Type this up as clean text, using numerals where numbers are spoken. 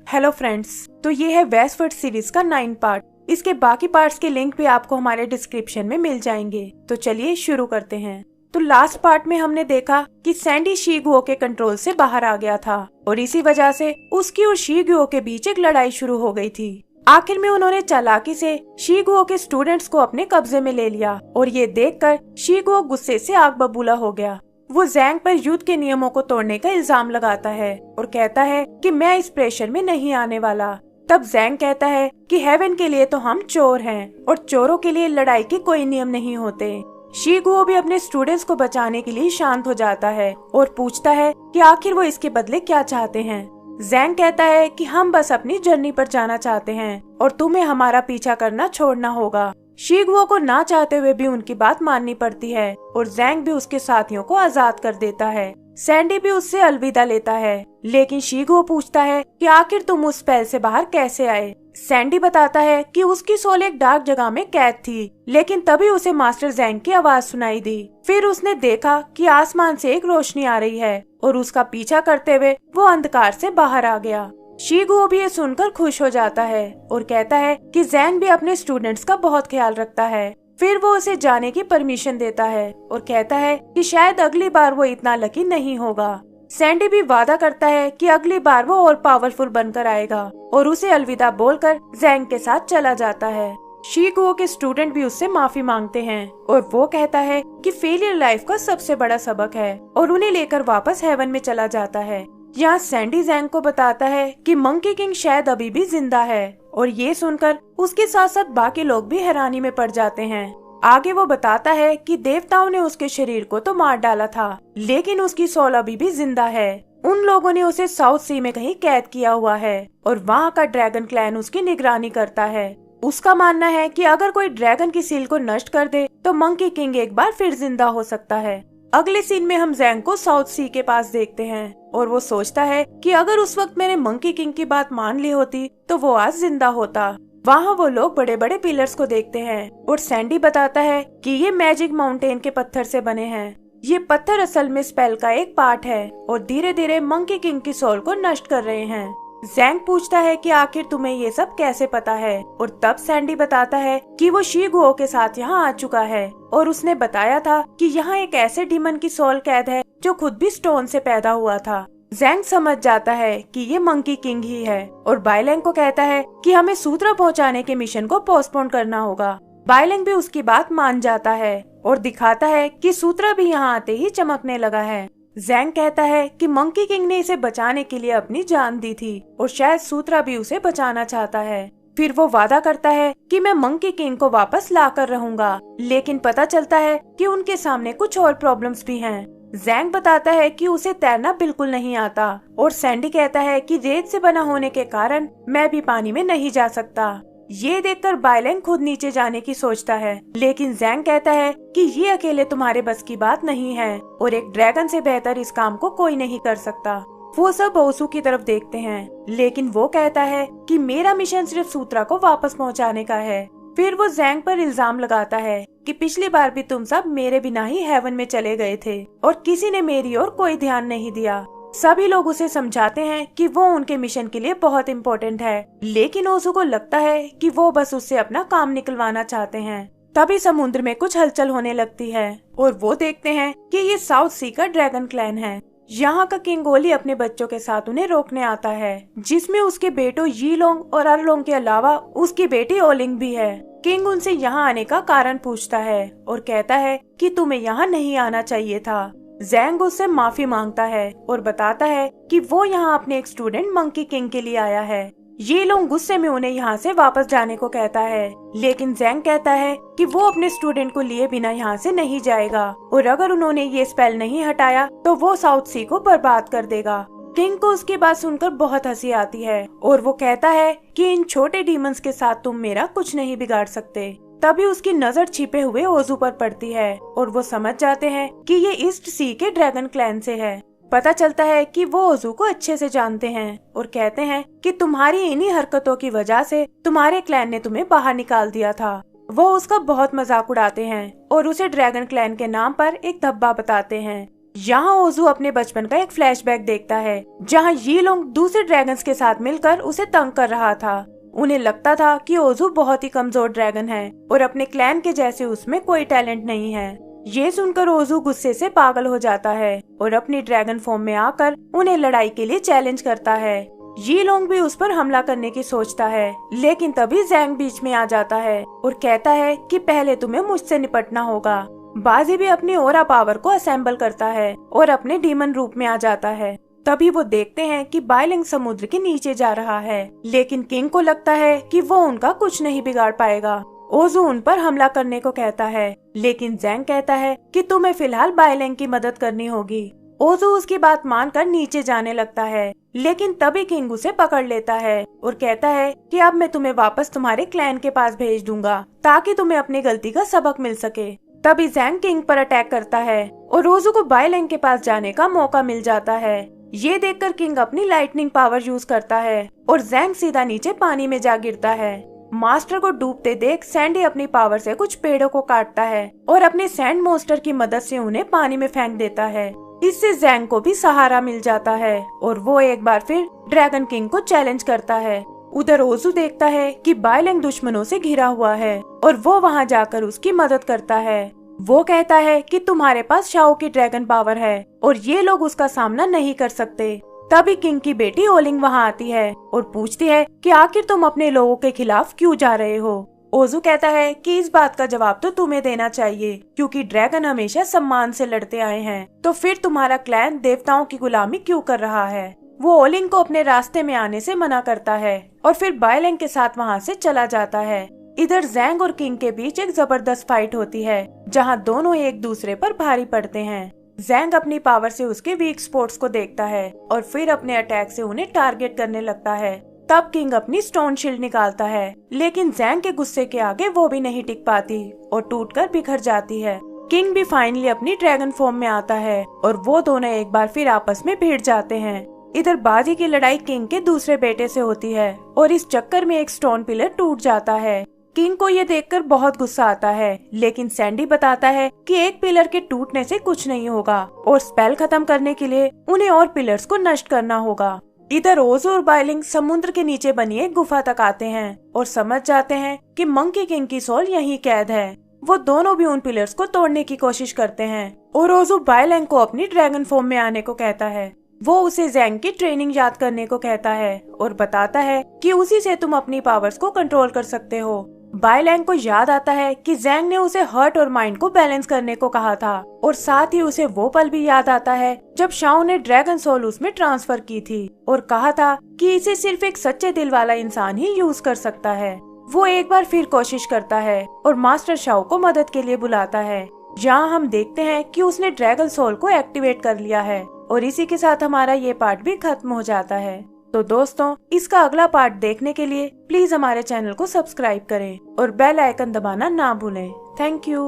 Hello friends, तो ये है वेस्टवर्ड सीरीज का 9 पार्ट। इसके बाकी पार्ट्स के लिंक भी आपको हमारे डिस्क्रिप्शन में मिल जाएंगे। तो चलिए शुरू करते हैं। तो लास्ट पार्ट में हमने देखा कि सैंडी शीगुओ के कंट्रोल से बाहर आ गया था और इसी वजह से उसकी और शीगुओ के बीच एक लड़ाई शुरू हो गई थी। आखिर में उन्होंने चालाकी से शीगुओ के स्टूडेंट्स को अपने कब्जे में ले लिया और ये देखकर शीगुओ गुस्से से आग बबूला हो गया। वो ज़ैंग पर युद्ध के नियमों को तोड़ने का इल्जाम लगाता है और कहता है कि मैं इस प्रेशर में नहीं आने वाला। तब ज़ैंग कहता है कि हेवन के लिए तो हम चोर हैं और चोरों के लिए लड़ाई के कोई नियम नहीं होते। शीगुओ भी अपने स्टूडेंट्स को बचाने के लिए शांत हो जाता है और पूछता है कि आखिर वो इसके बदले क्या चाहते हैं। ज़ैंग कहता है कि हम बस अपनी जर्नी पर जाना चाहते हैं और तुम्हें हमारा पीछा करना छोड़ना होगा। शीगुओ को ना चाहते हुए भी उनकी बात माननी पड़ती है और ज़ैंग भी उसके साथियों को आजाद कर देता है। सैंडी भी उससे अलविदा लेता है, लेकिन शीगुओ पूछता है कि आखिर तुम उस स्पेल से बाहर कैसे आए। सैंडी बताता है कि उसकी सोल एक डार्क जगह में कैद थी, लेकिन तभी उसे मास्टर ज़ैंग की आवाज सुनाई दी। फिर उसने देखा कि आसमान से एक रोशनी आ रही है और उसका पीछा करते हुए वो अंधकार से बाहर आ गया। शीगुओ भी ये सुनकर खुश हो जाता है और कहता है कि ज़ैंग भी अपने स्टूडेंट्स का बहुत ख्याल रखता है। फिर वो उसे जाने की परमिशन देता है और कहता है कि शायद अगली बार वो इतना लकी नहीं होगा। सैंडी भी वादा करता है कि अगली बार वो और पावरफुल बनकर आएगा और उसे अलविदा बोलकर ज़ैंग के साथ चला जाता है। शीगुओ के स्टूडेंट भी उससे माफी मांगते हैं और वो कहता है कि फेलियर लाइफ का सबसे बड़ा सबक है और उन्हें लेकर वापस हेवन में चला जाता है। यहाँ सैंडी ज़ैंग को बताता है कि मंकी किंग शायद अभी भी जिंदा है और ये सुनकर उसके साथ साथ बाकी लोग भी हैरानी में पड़ जाते हैं। आगे वो बताता है कि देवताओं ने उसके शरीर को तो मार डाला था, लेकिन उसकी सोल अभी भी जिंदा है। उन लोगों ने उसे साउथ सी में कहीं कैद किया हुआ है और वहाँ का ड्रैगन क्लैन उसकी निगरानी करता है। उसका मानना है कि अगर कोई ड्रैगन की सील को नष्ट कर दे तो मंकी किंग एक बार फिर जिंदा हो सकता है। अगले सीन में हम ज़ैंग को साउथ सी के पास देखते हैं और वो सोचता है कि अगर उस वक्त मैंने मंकी किंग की बात मान ली होती तो वो आज जिंदा होता। वहाँ वो लोग बड़े बड़े पिलर्स को देखते हैं और सैंडी बताता है कि ये मैजिक माउंटेन के पत्थर से बने हैं। ये पत्थर असल में स्पेल का एक पार्ट है और धीरे धीरे मंकी किंग की सोल को नष्ट कर रहे हैं। ज़ैंग पूछता है कि आखिर तुम्हें ये सब कैसे पता है और तब सैंडी बताता है कि वो शीगुओ के साथ यहाँ आ चुका है और उसने बताया था कि यहाँ एक ऐसे डीमन की सोल कैद है जो खुद भी स्टोन से पैदा हुआ था। ज़ैंग समझ जाता है कि ये मंकी किंग ही है और बाइलैंग को कहता है कि हमें सूत्रा पहुँचाने के मिशन को पोस्टपोन करना होगा। बाइलैंग भी उसकी बात मान जाता है और दिखाता है कि सूत्रा भी यहाँ आते ही चमकने लगा है। ज़ैंग कहता है कि मंकी किंग ने इसे बचाने के लिए अपनी जान दी थी और शायद सूत्रा भी उसे बचाना चाहता है। फिर वो वादा करता है कि मैं मंकी किंग को वापस ला कर रहूंगा, लेकिन पता चलता है कि उनके सामने कुछ और प्रॉब्लम्स भी हैं। ज़ैंग बताता है कि उसे तैरना बिल्कुल नहीं आता और सैंडी कहता है कि रेत से बना होने के कारण मैं भी पानी में नहीं जा सकता। ये देखकर बाइलैंग खुद नीचे जाने की सोचता है, लेकिन ज़ैंग कहता है कि ये अकेले तुम्हारे बस की बात नहीं है और एक ड्रैगन से बेहतर इस काम को कोई नहीं कर सकता। वो सब ओसू की तरफ देखते हैं, लेकिन वो कहता है कि मेरा मिशन सिर्फ सूत्रा को वापस पहुंचाने का है। फिर वो ज़ैंग पर इल्जाम लगाता है कि पिछली बार भी तुम सब मेरे बिना ही हेवन में चले गए थे और किसी ने मेरी ओर कोई ध्यान नहीं दिया। सभी लोग उसे समझाते हैं कि वो उनके मिशन के लिए बहुत इम्पोर्टेंट है, लेकिन ओसू को लगता है कि वो बस उससे अपना काम निकलवाना चाहते हैं। तभी समुद्र में कुछ हलचल होने लगती है और वो देखते हैं कि ये साउथ सी का ड्रैगन क्लैन है। यहाँ का किंग ओली अपने बच्चों के साथ उन्हें रोकने आता है, जिसमें उसके बेटों यीलोंग और अरलोंग के अलावा उसकी बेटी ओलिंग भी है। किंग उनसे यहाँ आने का कारण पूछता है और कहता है कि तुम्हें यहाँ नहीं आना चाहिए था। ज़ैंग उससे माफी मांगता है और बताता है कि वो यहाँ अपने एक स्टूडेंट मंकी किंग के लिए आया है। ये लोग गुस्से में उन्हें यहाँ से वापस जाने को कहता है, लेकिन ज़ैंग कहता है कि वो अपने स्टूडेंट को लिए बिना यहाँ से नहीं जाएगा और अगर उन्होंने ये स्पेल नहीं हटाया तो वो साउथ सी को बर्बाद कर देगा। किंग को उसकी बात सुनकर बहुत हंसी आती है और वो कहता है कि इन छोटे डीमंस के साथ तुम मेरा कुछ नहीं बिगाड़ सकते। तभी उसकी नजर छिपे हुए ओजू पर पड़ती है और वो समझ जाते हैं कि ये ईस्ट सी के ड्रैगन क्लैन से है। पता चलता है कि वो ओजू को अच्छे से जानते हैं और कहते हैं कि तुम्हारी इन्हीं हरकतों की वजह से तुम्हारे क्लैन ने तुम्हें बाहर निकाल दिया था। वो उसका बहुत मजाक उड़ाते हैं और उसे ड्रैगन क्लैन के नाम पर एक धब्बा बताते हैं, यहाँ ओजू अपने बचपन का एक फ्लैशबैक देखता है जहाँ ये लोग दूसरे ड्रैगन्स के साथ मिलकर उसे तंग कर रहा था। उन्हें लगता था कि ओजू बहुत ही कमजोर ड्रैगन है और अपने क्लैन के जैसे उसमें कोई टैलेंट नहीं है। ये सुनकर ओजू गुस्से से पागल हो जाता है और अपनी ड्रैगन फॉर्म में आकर उन्हें लड़ाई के लिए चैलेंज करता है। ये लोग भी उस पर हमला करने की सोचता है, लेकिन तभी ज़ैंग बीच में आ जाता है और कहता है कि पहले तुम्हें मुझसे निपटना होगा। बाजी भी अपनी ओरा पावर को असेंबल करता है और अपने डीमन रूप में आ जाता है। तभी वो देखते हैं कि बाइलिंग समुद्र के नीचे जा रहा है, लेकिन किंग को लगता है कि वो उनका कुछ नहीं बिगाड़ पाएगा। ओजू उन पर हमला करने को कहता है, लेकिन ज़ैंग कहता है कि तुम्हें फिलहाल बाइलिंग की मदद करनी होगी। ओजू उसकी बात मानकर नीचे जाने लगता है, लेकिन तभी किंग उसे पकड़ लेता है और कहता है कि अब मैं तुम्हें वापस तुम्हारे क्लैन के पास भेज दूंगा ताकि तुम्हें अपनी गलती का सबक मिल सके। तभी ज़ैंग किंग पर अटैक करता है और ओजू को बाइलिंग के पास जाने का मौका मिल जाता है। ये देखकर किंग अपनी लाइटनिंग पावर यूज करता है और ज़ैंग सीधा नीचे पानी में जा गिरता है। मास्टर को डूबते देख सैंडी अपनी पावर से कुछ पेड़ों को काटता है और अपने सैंड मॉन्स्टर की मदद से उन्हें पानी में फेंक देता है। इससे ज़ैंग को भी सहारा मिल जाता है और वो एक बार फिर ड्रैगन किंग को चैलेंज करता है। उधर ओजू देखता है कि बाइलिंग दुश्मनों से घिरा हुआ है और वो वहां जाकर उसकी मदद करता है। वो कहता है कि तुम्हारे पास शाओ की ड्रैगन पावर है और ये लोग उसका सामना नहीं कर सकते। तभी किंग की बेटी ओलिंग वहां आती है और पूछती है कि आखिर तुम अपने लोगों के खिलाफ क्यों जा रहे हो। ओजू कहता है कि इस बात का जवाब तो तुम्हें देना चाहिए, क्योंकि ड्रैगन हमेशा सम्मान से लड़ते आए हैं, तो फिर तुम्हारा क्लैन देवताओं की गुलामी क्यों कर रहा है। वो ओलिंग को अपने रास्ते में आने से मना करता है और फिर बाइलिंग के साथ वहाँ से चला जाता है। इधर ज़ैंग और किंग के बीच एक जबरदस्त फाइट होती है, जहाँ दोनों एक दूसरे पर भारी पड़ते हैं। ज़ैंग अपनी पावर से उसके वीक स्पॉट्स को देखता है और फिर अपने अटैक से उन्हें टारगेट करने लगता है। तब किंग अपनी स्टोन शील्ड निकालता है, लेकिन ज़ैंग के गुस्से के आगे वो भी नहीं टिक पाती और टूटकर बिखर जाती है। किंग भी फाइनली अपनी ड्रैगन फॉर्म में आता है और वो दोनों एक बार फिर आपस में भिड़ जाते हैं। इधर बाजी की लड़ाई किंग के दूसरे बेटे से होती है और इस चक्कर में एक स्टोन पिलर टूट जाता है। किंग को ये देखकर बहुत गुस्सा आता है, लेकिन सैंडी बताता है कि एक पिलर के टूटने से कुछ नहीं होगा और स्पेल खत्म करने के लिए उन्हें और पिलर्स को नष्ट करना होगा। इधर ओजू और बाइलिंग समुद्र के नीचे बनी एक गुफा तक आते हैं और समझ जाते हैं कि मंकी किंग की सोल यहीं कैद है। वो दोनों भी उन पिलर्स को तोड़ने की कोशिश करते हैं और ओजू बाइलिंग को अपनी ड्रैगन फॉर्म में आने को कहता है। वो उसे ज़ैंग की ट्रेनिंग याद करने को कहता है और बताता है कि उसी से तुम अपनी पावर्स को कंट्रोल कर सकते हो। बाइलिंग को याद आता है कि ज़ैंग ने उसे हर्ट और माइंड को बैलेंस करने को कहा था और साथ ही उसे वो पल भी याद आता है जब शाओ ने ड्रैगन सोल उसमें ट्रांसफर की थी और कहा था कि इसे सिर्फ एक सच्चे दिल वाला इंसान ही यूज कर सकता है। वो एक बार फिर कोशिश करता है और मास्टर शाओ को मदद के लिए बुलाता है। जहाँ हम देखते हैं कि उसने ड्रैगन सोल को एक्टिवेट कर लिया है और इसी के साथ हमारा ये पार्ट भी खत्म हो जाता है। तो दोस्तों, इसका अगला पार्ट देखने के लिए प्लीज हमारे चैनल को सब्सक्राइब करें और बेल आइकन दबाना ना भूलें। Thank you.